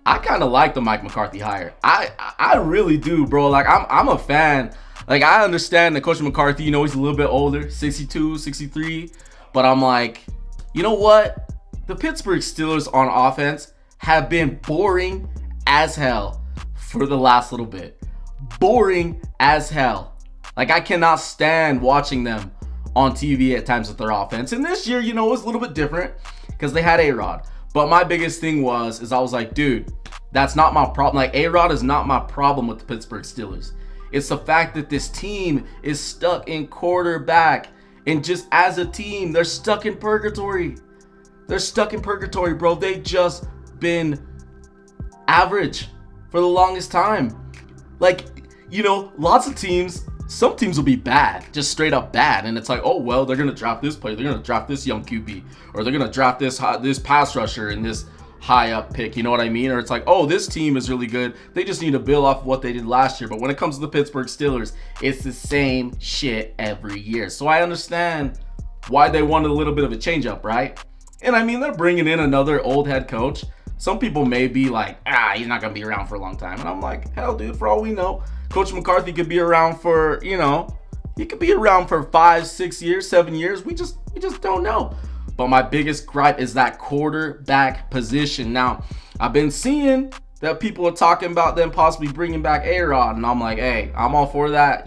I kind of like the Mike McCarthy hire. I really do, bro. Like I'm a fan. Like I understand that Coach McCarthy, he's a little bit older, 62, 63, but I'm like, you know what? The Pittsburgh Steelers on offense have been boring as hell for the last little bit. Boring as hell. Like I cannot stand watching them on TV at times with their offense. And this year, it was a little bit different because they had A-Rod. But my biggest thing is I was like, dude, that's not my problem. Like A-Rod is not my problem with the Pittsburgh Steelers. It's the fact that this team is stuck in quarterback. And just as a team, they're stuck in purgatory. They're stuck in purgatory, bro. They've just been average for the longest time. Like, lots of teams, some teams will be bad, just straight up bad. And it's like, oh, well, they're going to draft this player. They're going to draft this young QB. Or they're going to draft this pass rusher in this high up pick. You know what I mean? Or it's like, oh, this team is really good. They just need to build off of what they did last year. But when it comes to the Pittsburgh Steelers, it's the same shit every year. So I understand why they wanted a little bit of a change up, right? And I mean, they're bringing in another old head coach. Some people may be like, he's not going to be around for a long time. And I'm like, hell, dude, for all we know, Coach McCarthy could be around for, he could be around for 5, 6 years, 7 years. We just don't know. But my biggest gripe is that quarterback position. Now, I've been seeing that people are talking about them possibly bringing back A-Rod. And I'm like, hey, I'm all for that.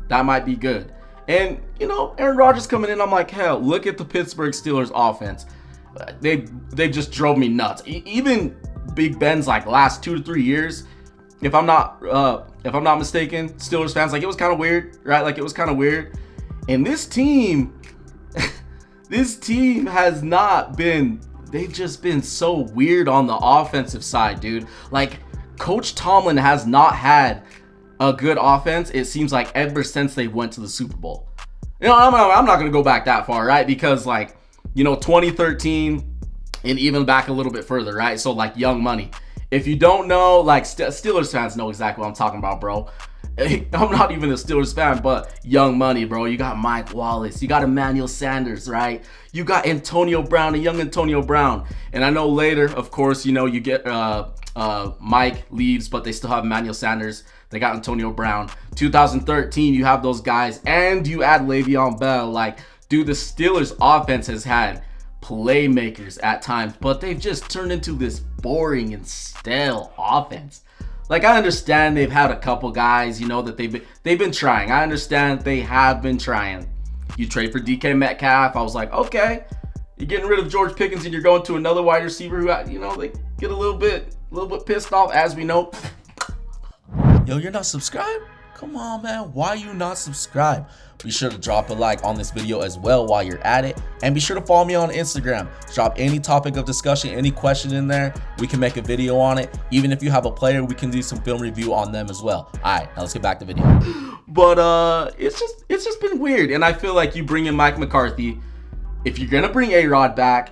That might be good. And, Aaron Rodgers coming in, I'm like, hell, look at the Pittsburgh Steelers offense. They just drove me nuts. Even Big Ben's like last 2 to 3 years, if I'm not mistaken, Steelers fans, like it was kind of weird, right? Like it was kind of weird. And this team has not been. They've just been so weird on the offensive side, dude. Like Coach Tomlin has not had a good offense. It seems like ever since they went to the Super Bowl. I'm not gonna go back that far, right? Because 2013 and even back a little bit further, right? So like Young Money. If you don't know, like Steelers fans know exactly what I'm talking about, bro. I'm not even a Steelers fan, but Young Money, bro. You got Mike Wallace. You got Emmanuel Sanders, right? You got Antonio Brown, a young Antonio Brown. And I know later, of course, you get Mike leaves, but they still have Emmanuel Sanders. They got Antonio Brown. 2013, you have those guys, and you add Le'Veon Bell. Like, dude, the Steelers offense has had playmakers at times, but they've just turned into this boring and stale offense. Like I understand they've had a couple guys, that they've been trying. I understand they have been trying. You trade for DK Metcalf. I was like, okay, you're getting rid of George Pickens and you're going to another wide receiver who, they get a little bit pissed off, as we know. Yo, you're not subscribed? Come on, man. Why you not subscribed? Be sure to drop a like on this video as well while you're at it. And be sure to follow me on Instagram. Drop any topic of discussion, any question in there. We can make a video on it. Even if you have a player, we can do some film review on them as well. All right, now let's get back to the video. But it's just been weird. And I feel like you bring in Mike McCarthy. If you're going to bring A-Rod back,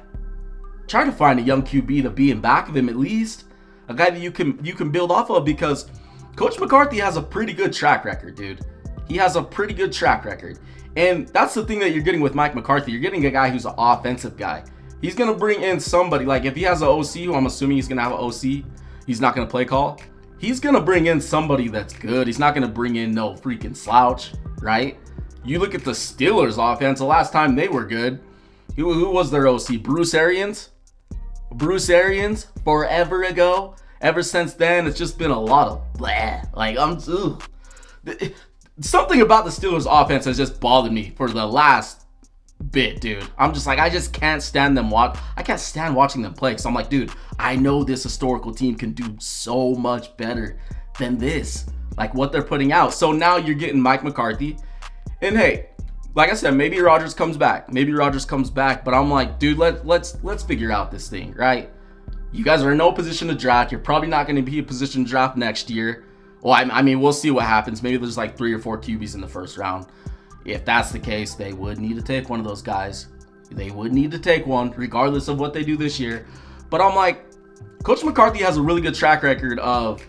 try to find a young QB to be in back of him at least. A guy that you can build off of, because Coach McCarthy has a pretty good track record, dude. He has a pretty good track record. And that's the thing that you're getting with Mike McCarthy. You're getting a guy who's an offensive guy. He's going to bring in somebody. Like if he has an OC, who I'm assuming he's going to have an OC, he's not going to play call. He's going to bring in somebody that's good. He's not going to bring in no freaking slouch, right? You look at the Steelers offense, the last time they were good, who was their OC? Bruce Arians? Bruce Arians forever ago. Ever since then, it's just been a lot of blah. Like, something about the Steelers offense has just bothered me for the last bit, dude. I'm just like, I just can't stand them I can't stand watching them play. Because I'm like, dude, I know this historical team can do so much better than this. Like what they're putting out. So now you're getting Mike McCarthy. And hey, like I said, maybe Rodgers comes back. But I'm like, dude, let's figure out this thing, right? You guys are in no position to draft. You're probably not going to be in a position to draft next year. Well, I mean, we'll see what happens. Maybe there's like 3 or 4 QBs in the first round. If that's the case, they would need to take one of those guys. They would need to take one, regardless of what they do this year. But I'm like, Coach McCarthy has a really good track record of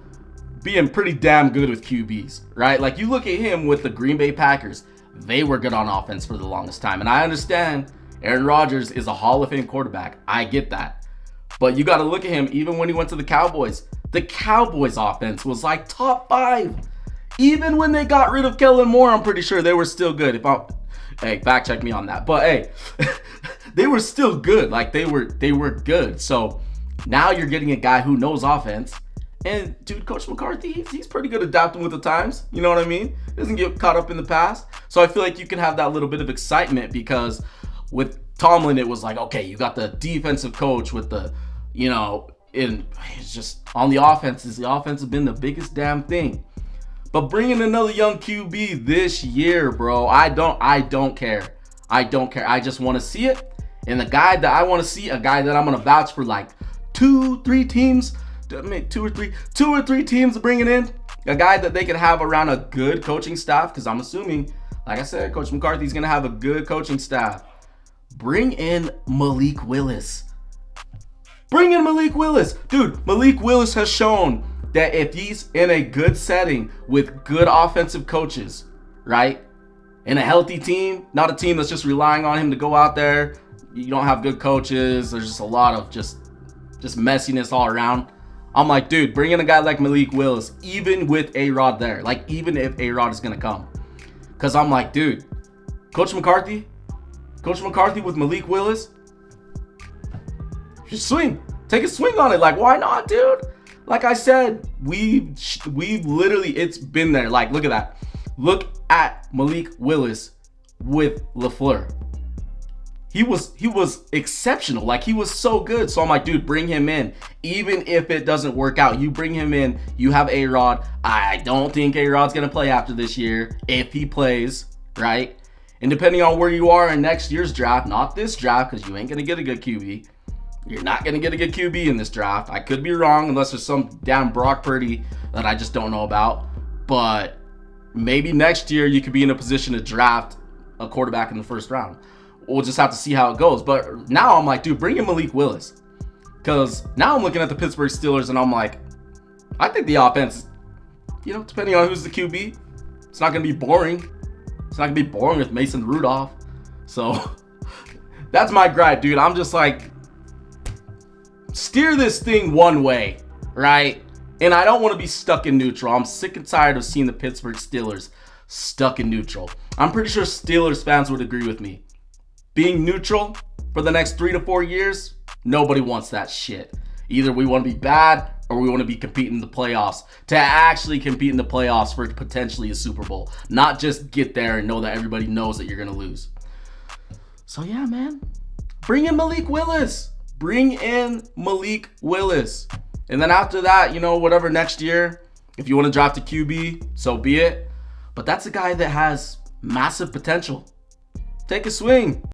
being pretty damn good with QBs, right? Like you look at him with the Green Bay Packers. They were good on offense for the longest time. And I understand Aaron Rodgers is a Hall of Fame quarterback. I get that. But you got to look at him. Even when he went to the Cowboys offense was like top 5. Even when they got rid of Kellen Moore, I'm pretty sure they were still good. Hey, fact check me on that. But hey, they were still good. Like they were good. So now you're getting a guy who knows offense. And dude, Coach McCarthy, he's pretty good adapting with the times. You know what I mean? Doesn't get caught up in the past. So I feel like you can have that little bit of excitement because with Tomlin, it was like, okay, you got the defensive coach with the, it's just on the offenses. The offense has been the biggest damn thing. But bringing another young QB this year, bro, I don't care. I just want to see it. And the guy that I want to see, a guy that I'm going to vouch for like 2-3 teams, two or three teams bringing in, a guy that they could have around a good coaching staff, because I'm assuming, like I said, Coach McCarthy's going to have a good coaching staff. Bring in Malik Willis. Dude, Malik Willis has shown that if he's in a good setting with good offensive coaches, right? In a healthy team, not a team that's just relying on him to go out there. You don't have good coaches. There's just a lot of just messiness all around. I'm like, dude, bring in a guy like Malik Willis, even with A-Rod there. Like, even if A-Rod is going to come. Because I'm like, dude, Coach McCarthy with Malik Willis, just swing. Take a swing on it. Like, why not, dude? Like I said, we've literally, it's been there. Like, look at that. Look at Malik Willis with LaFleur. He was exceptional. Like, he was so good. So I'm like, dude, bring him in. Even if it doesn't work out, you bring him in. You have A-Rod. I don't think A-Rod's going to play after this year. If he plays, right? And depending on where you are in next year's draft, not this draft, because you ain't going to get a good QB. You're not going to get a good QB in this draft. I could be wrong unless there's some damn Brock Purdy that I just don't know about. But maybe next year you could be in a position to draft a quarterback in the first round. We'll just have to see how it goes. But now I'm like, dude, bring in Malik Willis. Because now I'm looking at the Pittsburgh Steelers and I'm like, I think the offense, depending on who's the QB, it's not going to be boring. It's not going to be boring with Mason Rudolph. So that's my gripe, dude. I'm just like, steer this thing one way, right? And I don't want to be stuck in neutral. I'm sick and tired of seeing the Pittsburgh Steelers stuck in neutral. I'm pretty sure Steelers fans would agree with me. Being neutral for the next 3 to 4 years, nobody wants that shit. Either we want to be bad or we want to be competing in the playoffs. To actually compete in the playoffs for potentially a Super Bowl. Not just get there and know that everybody knows that you're going to lose. So yeah, man. Bring in Malik Willis. And then after that, whatever next year, if you want to draft a QB, so be it. But that's a guy that has massive potential. Take a swing.